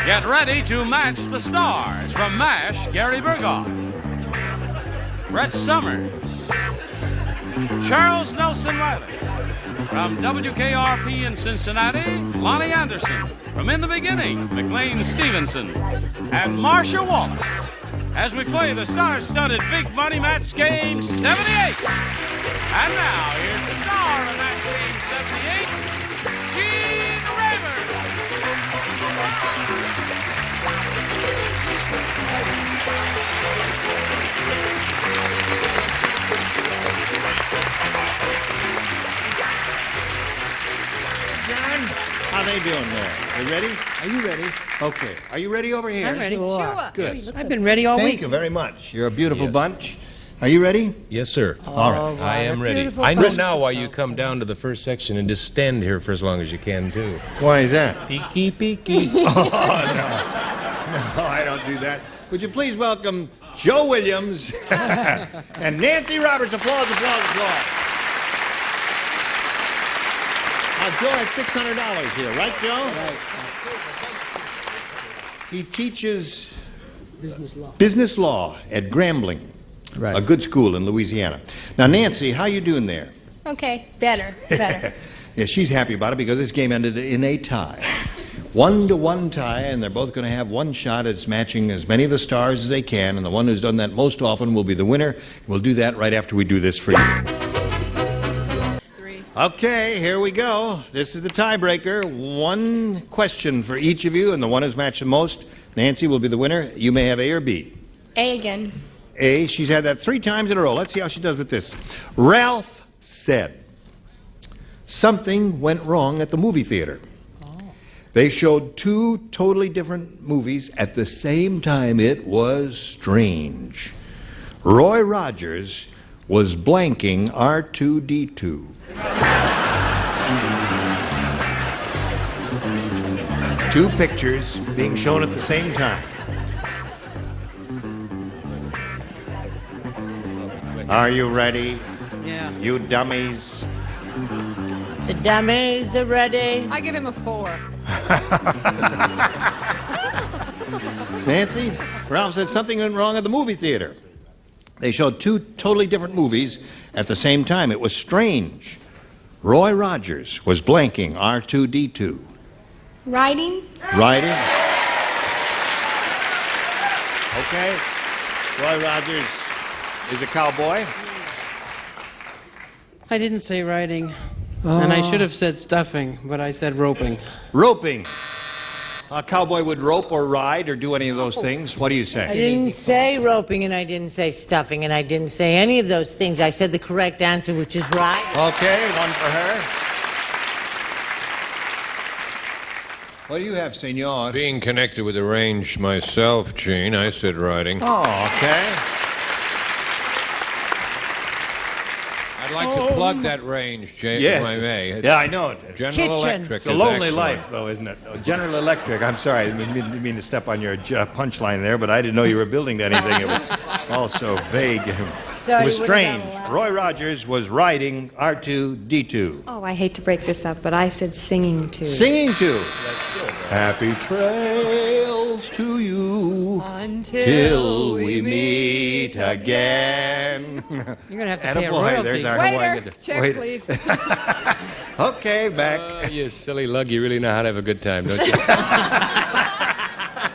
Get ready to match the stars from MASH, Gary Burghoff, Brett Summers, Charles Nelson Reilly. From WKRP in Cincinnati, Loni Anderson. From In the Beginning, McLean Stevenson. And Marcia Wallace. As we play the star-studded Big Money Match Game 78. And now, here's the star of Match Game 78, Gene Rayburn. John, how they doing there? They ready? Are you ready? Okay. Are you ready over here? I'm ready. Sure. Good. I've been ready all Thank week. you very much. You're a beautiful bunch. Are you ready? Yes, sir. All right. I am ready. I know now why you come down to the first section and just stand here for as long as you can, too. Why is that? Peeky, peeky. Oh, no. No, I don't do that. Would you please welcome Joe Williams and Nancy Roberts. Applause, applause, applause. Now, Joe has $600 here, right, Joe? Right. He teaches business law at Grambling, a good school in Louisiana. Now, Nancy, how you doing there? Okay, better. Yeah, she's happy about it because this game ended in a tie. 1-1 tie, and they're both going to have one shot at matching as many of the stars as they can, and the one who's done that most often will be the winner. We'll do that right after we do this for you. 3. Okay, here we go. This is the tiebreaker. One question for each of you, and the one who's matched the most, Nancy, will be the winner. You may have A or B. A again. A, she's had that 3 times in a row. Let's see how she does with this. Ralph said, something went wrong at the movie theater. They showed 2 totally different movies at the same time. It was strange. Roy Rogers was blanking R2-D2. Two pictures being shown at the same time. Are you ready? Yeah. You dummies. The dummies are ready. I give him a 4. Nancy, Ralph said something went wrong at the movie theater. They showed 2 totally different movies at the same time. It was strange. Roy Rogers was blanking R2-D2. Riding? Riding. Okay. Roy Rogers is a cowboy. I didn't say riding, and I should have said stuffing, but I said roping. Roping. A cowboy would rope or ride or do any of those things. What do you I say? didn't say roping, and I didn't say stuffing, and I didn't say any of those things. I said the correct answer, which is right. Okay, one for her. What do you have, senor? Being connected with the range myself, Gene, I said riding. Oh, okay. I'd like to plug that range, Jay, Yes. if I may. It's Yeah, I know it. General Kitchen. Electric. It's a is lonely excellent. life, though, isn't it? General Electric. I'm sorry, I didn't mean to step on your punchline there, but I didn't know you were building to anything. It was all so vague. It was strange. Roy Rogers was riding R2-D2. Oh, I hate to break this up, but I said singing too. Singing to Happy Trails to you till we meet again. You're going to have to pay a Attaboy, royalty. there's our Waiter, Hawaiian. check, Waiter. please. Okay, back. You silly lug, you really know how to have a good time, don't you?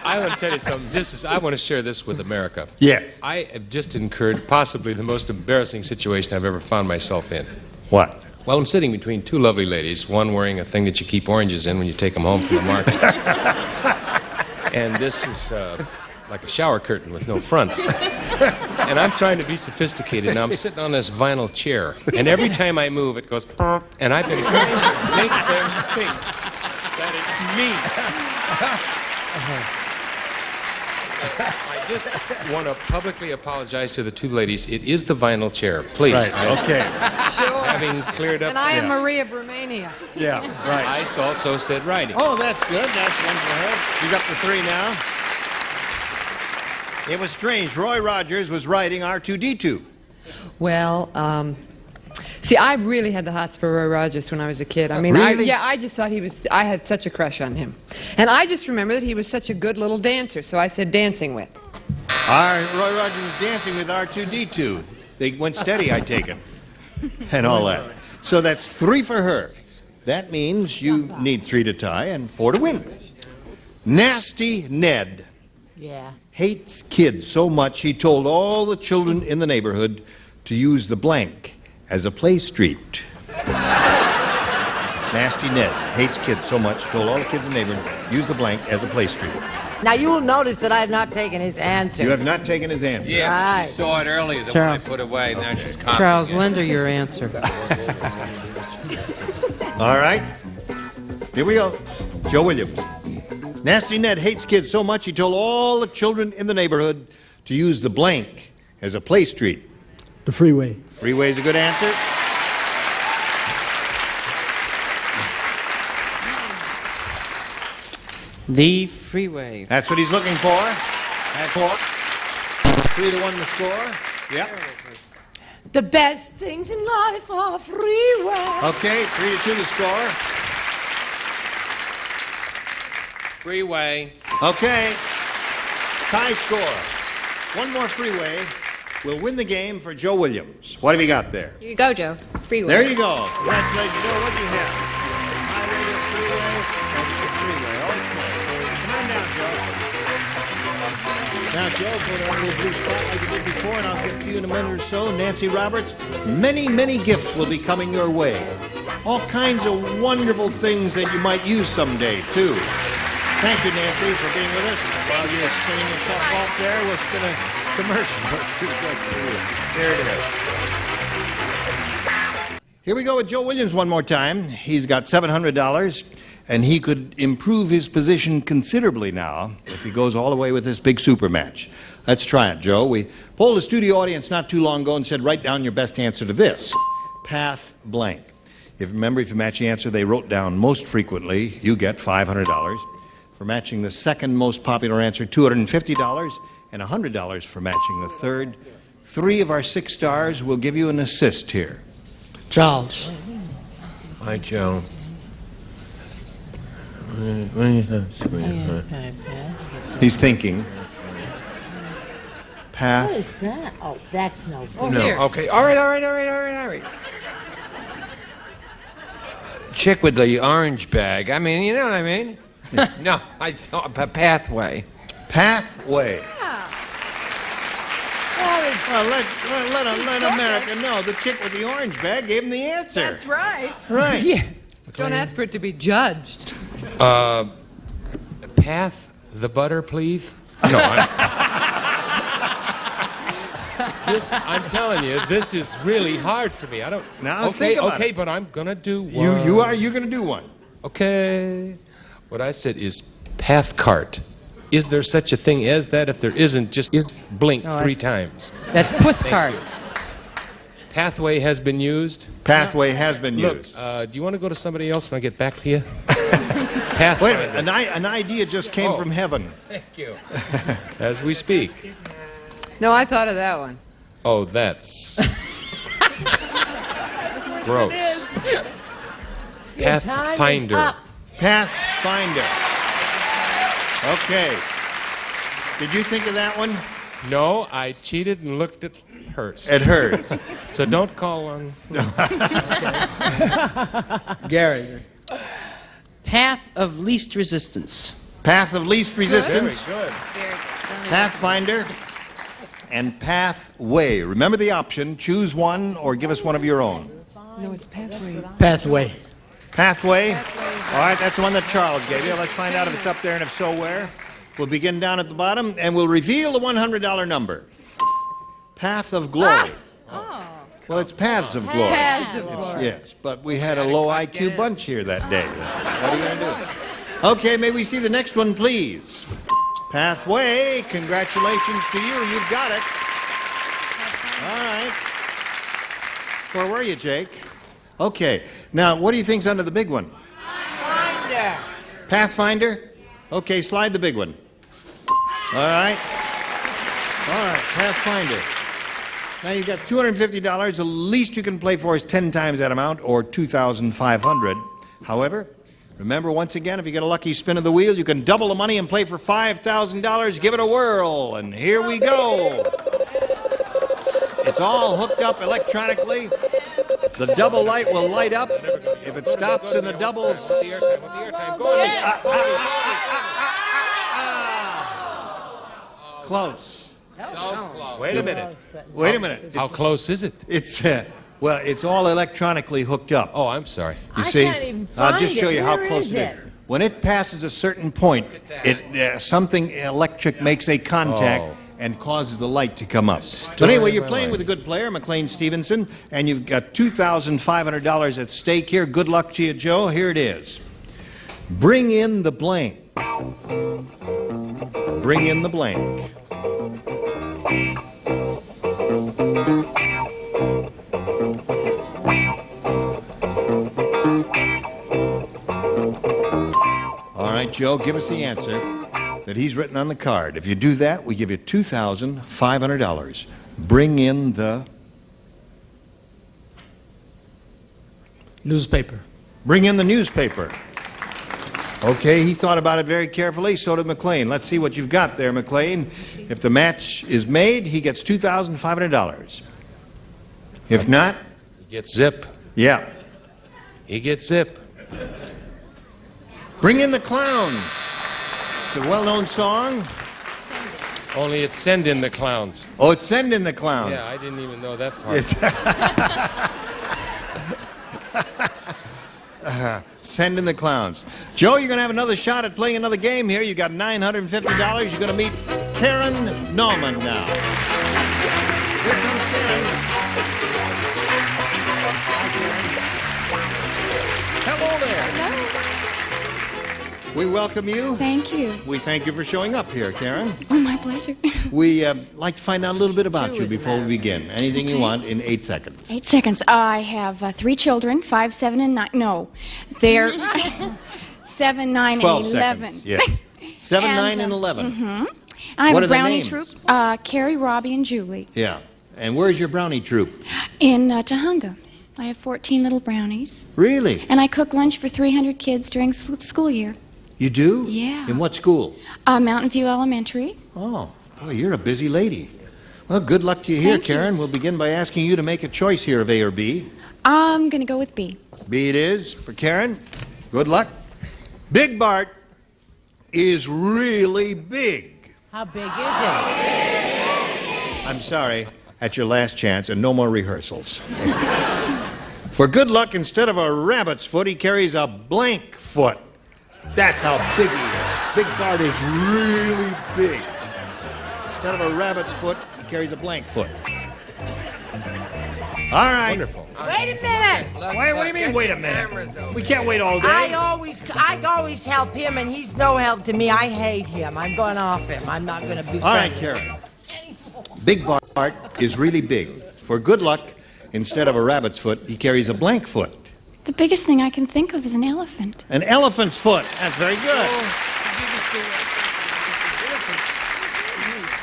I want to tell you something. I want to share this with America. Yes. I have just incurred possibly the most embarrassing situation I've ever found myself in. What? Well, I'm sitting between 2 lovely ladies, one wearing a thing that you keep oranges in when you take them home from the market. And this is like a shower curtain with no front. And I'm trying to be sophisticated. Now I'm sitting on this vinyl chair, and every time I move, it goes, and I've been trying to make them think that it's me. I just want to publicly apologize to the 2 ladies. It is the vinyl chair. Please. Right, okay. Sure. Having cleared up. And I am Yeah. Maria of Romania. Yeah, right. I also said riding. Oh, that's good. That's one for her. She's up to 3 now. It was strange. Roy Rogers was riding R2-D2. Well, See, I really had the hots for Roy Rogers when I was a kid. I mean, Really? I just thought I had such a crush on him. And I just remember that he was such a good little dancer, so I said dancing with. Roy Rogers was dancing with R2-D2. They went steady, I take it. And all that. So that's 3 for her. That means you need 3 to tie and 4 to win. Nasty Ned hates kids so much he told all the children in the neighborhood to use the blank as a play street. Nasty Ned hates kids so much, told all the kids in the neighborhood use the blank as a play street. Now, you'll notice that I have not taken his answer. You have not taken his answer. Yeah, Right. she saw it earlier, the one I Charles. put away. Now she's copying Charles, it. lend her your answer. All right. Here we go. Joe Williams. Nasty Ned hates kids so much he told all the children in the neighborhood to use the blank as a play street. The freeway. Freeway is a good answer. The freeway. That's what he's looking for. That's 4. 3 to 1 the score. Yep. The best things in life are freeway. Okay, 3 to 2 the score. Freeway. Okay. Tie score. 1 more freeway will win the game for Joe Williams. What have you got there? Here you go, Joe. Freeway. There you go. Congratulations, Joe. What do you have? Highway to freeway. That's the freeway. Okay. Come on down, Joe. Now, Joe, go to our little blue spot like you did before, and I'll get to you in a minute or so. Nancy Roberts, many, many gifts will be coming your way. All kinds of wonderful things that you might use someday, too. Thank you, Nancy, for being with us. While you're spinning yourself off there, we'll spin a commercial or two. There it is. Here we go with Joe Williams one more time. He's got $700, and he could improve his position considerably now if he goes all the way with this big super match. Let's try it, Joe. We polled the studio audience not too long ago and said, write down your best answer to this. Path blank. If you match the answer they wrote down most frequently, you get $500. For matching the second most popular answer, $250, and $100 for matching the third. 3 of our 6 stars will give you an assist here. Charles. Hi, Joe. He's thinking. What Path. is that? Oh, that's no good. No, okay. All right. Chick with the orange bag. I mean, you know what I mean? No, I saw a pathway. Pathway. Well, let America know. The chick with the orange bag gave him the answer. That's right. Right. Yeah. Don't ask for it to be judged. Path the butter, please? No, I'm telling you, this is really hard for me. I don't. Now, think about okay, it. but I'm gonna do one. You're going to do one. Okay. What I said is path cart. Is there such a thing as that? If there isn't, just blink No, 3 times. That's Puthcart. Pathway has been used. Pathway has been Look, used. do you want to go to somebody else and I'll get back to you? Pathway. Wait a minute. An idea just came from heaven. Thank you. As we speak. No, I thought of that one. Oh, that's gross. Pathfinder. Pathfinder. Okay. Did you think of that one? No, I cheated and looked at hers. At hers. So don't call on. Gary. Path of least resistance. Path of least resistance. Very good. Pathfinder. And pathway. Remember the option. Choose one or give us one of your own. No, it's pathway. Pathway. Pathway. All right, that's the one that Charles gave you. Let's find out if it's up there and if so, where. We'll begin down at the bottom and we'll reveal the $100 number. Path of glory. Well, it's paths of glory. Paths of glory. Yes, but we had a low IQ bunch here that day. What are you going to do? Okay, may we see the next one, please? Pathway. Congratulations to you. You've got it. All right. Where were you, Jake? Okay. Now, what do you think's under the big one? Pathfinder. Pathfinder? Okay, slide the big one. All right. All right, Pathfinder. Now you've got $250. The least you can play for is 10 times that amount, or $2,500. However, remember, once again, if you get a lucky spin of the wheel, you can double the money and play for $5,000. Give it a whirl, and here we go. It's all hooked up electronically. The double light will light up. If it stops in the doubles... Close. Wait a minute. Wait a minute. How close is it? It's well, it's all electronically hooked up. Oh, I'm sorry. You see, can't even find I'll just show it. you how Where close is it it? is. When it passes a certain point, something electric makes a contact and causes the light to come up. But anyway, you're playing with a good player, McLean Stevenson, and you've got $2,500 at stake here. Good luck to you, Joe. Here it is. Bring in the blank. Bring in the blank. All right, Joe, give us the answer that he's written on the card. If you do that, we give you $2,500. Bring in the... Newspaper. Bring in the newspaper. Okay, he thought about it very carefully, so did McLean. Let's see what you've got there, McLean. If the match is made, he gets $2,500. If not... He gets zip. Yeah. He gets zip. Bring in the clown. It's a well-known song. Only it's send in the clowns. Oh, it's Send in the Clowns. Yeah, I didn't even know that part. Yes. Send in the Clowns. Joe, you're going to have another shot at playing another game here. You got $950. You're going to meet Karen Norman now. Here comes Karen. Hello there. Hello. We welcome you. Thank you. We thank you for showing up here, Karen. Oh, my pleasure. We like to find out a little bit about you before we begin. Anything you want in 8 seconds. 8 seconds. I have 3 children, 5, 7, and 9. No, they're 7, 9, 12 and 11. seconds. Yes. 7, And, 9, and 11. And I have What a are their brownie names? troop, Carrie, Robbie, and Julie, Yeah. And where's your brownie troop? in Tahunga. I have 14 little brownies, Really? and I cook lunch for 300 kids during school year. You do? Yeah. In what school? Mountain View Elementary. Oh, boy, you're a busy lady. Well, good luck to you here, Thank you. Karen. We'll begin by asking you to make a choice here of A or B. I'm going to go with B. B it is for Karen. Good luck. Big Bart is really big. How big is it? I'm sorry, at your last chance, and no more rehearsals. For good luck, instead of a rabbit's foot, he carries a blank foot. That's how big he is. Big Bart is really big. Instead of a rabbit's foot, he carries a blank foot. All right. Wonderful. Wait a minute. Wait, what do you mean, wait a minute? We can't wait all day. I always help him, and he's no help to me. I hate him. I'm going off him. I'm not going to be All right, friends. Karen. Big Bart is really big. For good luck, instead of a rabbit's foot, he carries a blank foot. The biggest thing I can think of is an elephant. An elephant's foot. That's very good.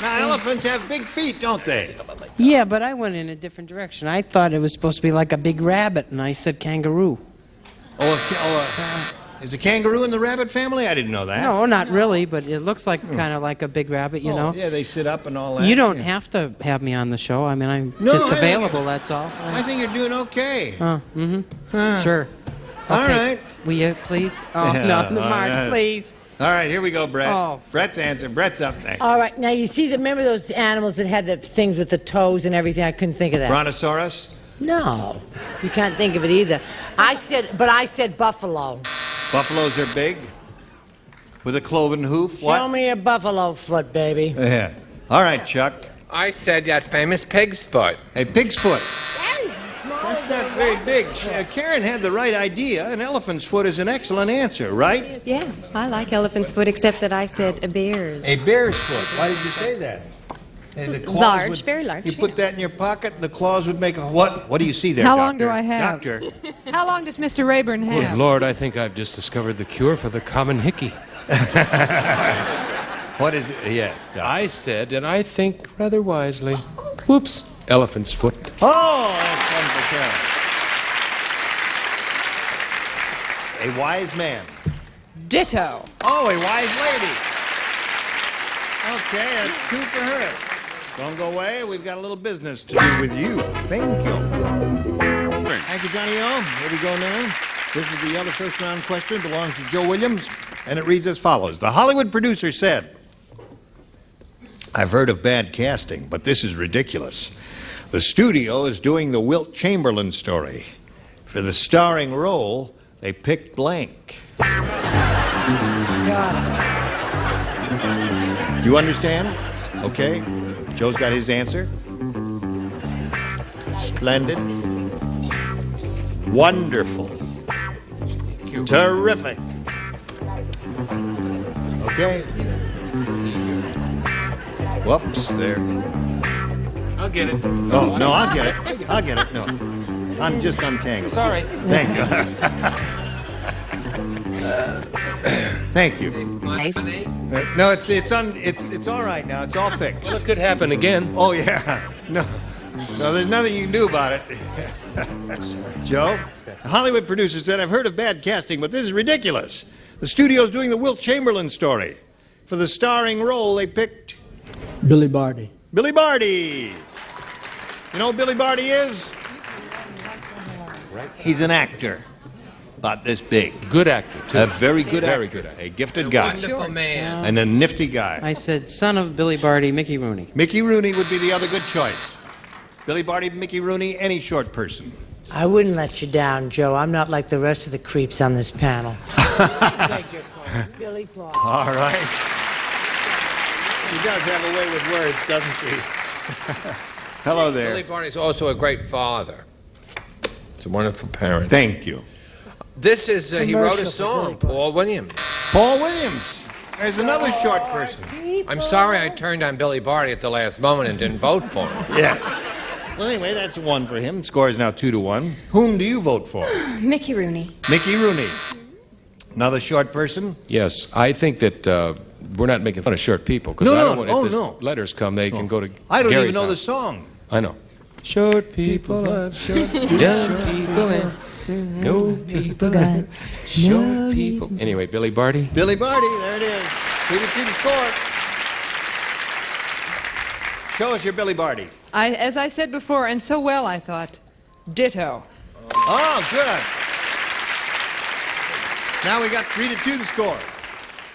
Now, elephants have big feet, don't they? Yeah, but I went in a different direction. I thought it was supposed to be like a big rabbit, and I said kangaroo. Is a kangaroo in the rabbit family? I didn't know that. No, not really, but it looks like kind of like a big rabbit, you know. Yeah, they sit up and all that. You don't Yeah. have to have me on the show. I mean, I'm No, just I think- available, that's all. I think you're doing okay. Sure. All Okay. right. Will you, please? Oh, Yeah, no, all Marge, right. please. All right, here we go, Brett. Oh. Brett's answer. Brett's up next. All right, now you see, remember those animals that had the things with the toes and everything? I couldn't think of that. Brontosaurus? No, you can't think of it either. I said buffalo. Buffaloes are big. With a cloven hoof. Show What? me a buffalo foot, baby. Yeah. All right, Chuck. I said that famous pig's foot. A pig's foot. That's not very big. Karen had the right idea. An elephant's foot is an excellent answer, right? Yeah, I like elephant's foot, except that I said a bear's. A bear's foot. Why did you say that? And the claws Large, very large, You put that in your pocket, and the claws would make a what? What do you see there, How Doctor? long do I have? Doctor. How long does Mr. Rayburn Good have? Lord, I think I've just discovered the cure for the common hickey. What is it? Yes, Doctor. I said, and I think rather wisely, whoops, Elephant's foot. Oh, that's one for Karen. A wise man. Ditto. Oh, a wise lady. Okay, that's 2 for her. Don't go away. We've got a little business to do with you. Thank you. Thank you, Johnny O. Here we go now. This is the other first-round question. It belongs to Joe Williams, and it reads as follows. The Hollywood producer said, I've heard of bad casting, but this is ridiculous. The studio is doing the Wilt Chamberlain story. For the starring role, they picked blank. Got it. You understand? Okay. Joe's got his answer. Splendid. Wonderful. Terrific. Okay. Whoops, there. I'll get it. Oh, no, I'll get it. I'll get it. No. I'm just untangled. It's all right. Thank you. Thank you. No, it's all right now. It's all fixed. Well, it could happen again. Oh, yeah. No, there's nothing you can do about it. Joe, the Hollywood producer said, I've heard of bad casting, but this is ridiculous. The studio's doing the Wilt Chamberlain story. For the starring role, they picked... Billy Barty. Billy Barty. You know who Billy Barty is? He's an actor. About this big. Good actor, too. A very good actor. Very good actor. A gifted guy. Wonderful man. And a nifty guy. I said son of Billy Barty, Mickey Rooney. Mickey Rooney would be the other good choice. Billy Barty, Mickey Rooney, any short person. I wouldn't let you down, Joe. I'm not like the rest of the creeps on this panel. Beg your pardon. Billy Paul. All right. She does have a way with words, doesn't she? Hello there. Billy Barty's also a great father. He's a wonderful parent. Thank you. This is, he wrote a Commercial for song, Billy Barty. Paul Williams. Paul Williams. There's another short person. I'm sorry I turned on Billy Barty at the last moment and didn't vote for him. Yes. Well, anyway, that's 1 for him. Score is now 2-1. Whom do you vote for? Mickey Rooney. Mickey Rooney. Another short person? Yes, I think that we're not making fun of short people. Because No, I no, don't want, oh, if no. letters come, they can go to I don't Gary's even know the house. song. I know. Short people, dumb people, and no people got short people. Anyway, Billy Barty. Billy Barty, there it is. 2-2 to score. Show us your Billy Barty. As I said before, and so well, I thought, ditto. Oh, good. Now we got 3-2 to score.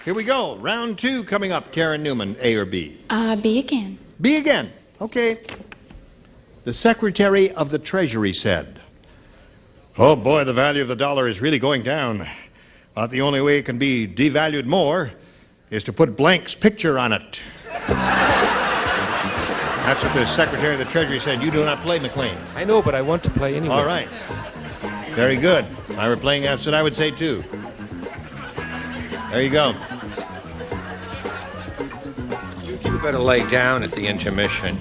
Here we go. Round 2 coming up. Karen Newman, A or B? B again. B again. Okay. The Secretary of the Treasury said, oh boy, the value of the dollar is really going down. But the only way it can be devalued more is to put Blank's picture on it. That's what the Secretary of the Treasury said. You do not play, McLean. I know, but I want to play anyway. All right. Very good. If I were playing, that's what I would say, too. There you go. You two better lay down at the intermission.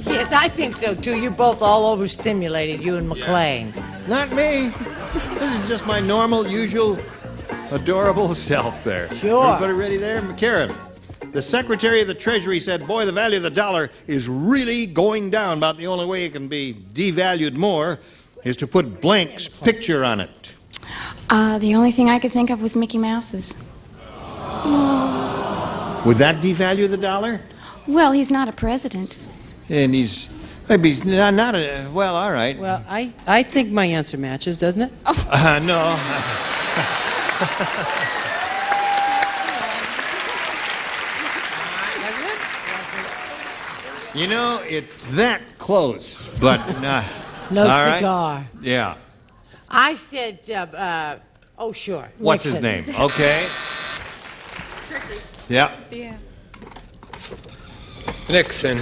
Yes, I think so, too. You're both all overstimulated, you and McLean. Not me. This is just my normal, usual, adorable self there. Sure. Everybody ready there? Karen, the Secretary of the Treasury said, boy, the value of the dollar is really going down. About the only way it can be devalued more is to put Blank's picture on it. The only thing I could think of was Mickey Mouse's. Would that devalue the dollar? Well, he's not a president. And maybe he's not a, well, all right. Well, I think my answer matches, doesn't it? No. You know, it's that close, but No all right. cigar. Yeah. I said, oh, sure. What's his Nixon. name? Okay. Yeah. Yeah. Nixon.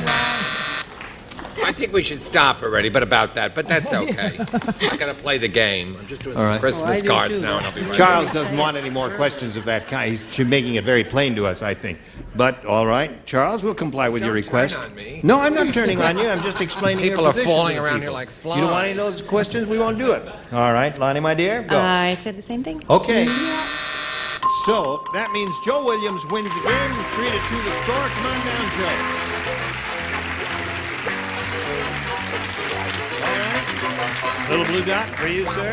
I think we should stop already, but that's okay. I gotta play the game. I'm just doing All some right. Christmas I do cards too. now, and I'll be right Charles back. doesn't want any more questions of that kind. He's making it very plain to us, I think. But, all right, Charles, we'll comply with your Don't request. turn on me. No, I'm not turning on you. I'm just explaining People your are position falling to the around people. here like You don't want any of those questions? We won't do it. All right, Lonnie, my dear, go. I said the same thing. Okay. So, that means Joe Williams wins again. 3-2 the score. Come on down, Joe. Little blue dot for you, sir.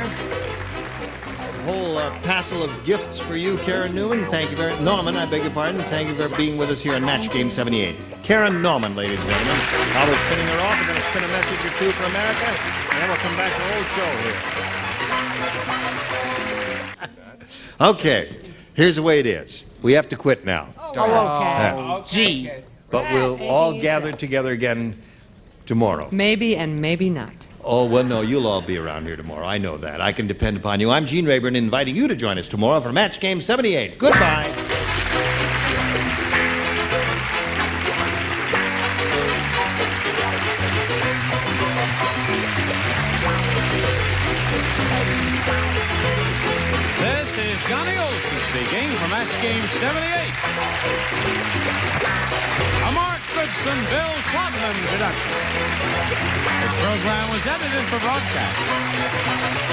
A whole passel of gifts for you, Karen Newman. Thank you very much. Norman, I beg your pardon. Thank you for being with us here on Match Game 78. Karen Norman, ladies and gentlemen. While we're spinning her off, we're going to spin a message or two for America, and then we'll come back to the old show here. Okay, here's the way it is. We have to quit now. Oh, okay. Gee. But we'll all gather together again tomorrow. Maybe and maybe not. Oh, well, no, you'll all be around here tomorrow. I know that. I can depend upon you. I'm Gene Rayburn, inviting you to join us tomorrow for Match Game 78. Goodbye. This is Johnny Olson speaking for Match Game 78. A Mark Goodson, Bill Todman production. This program was edited for broadcast.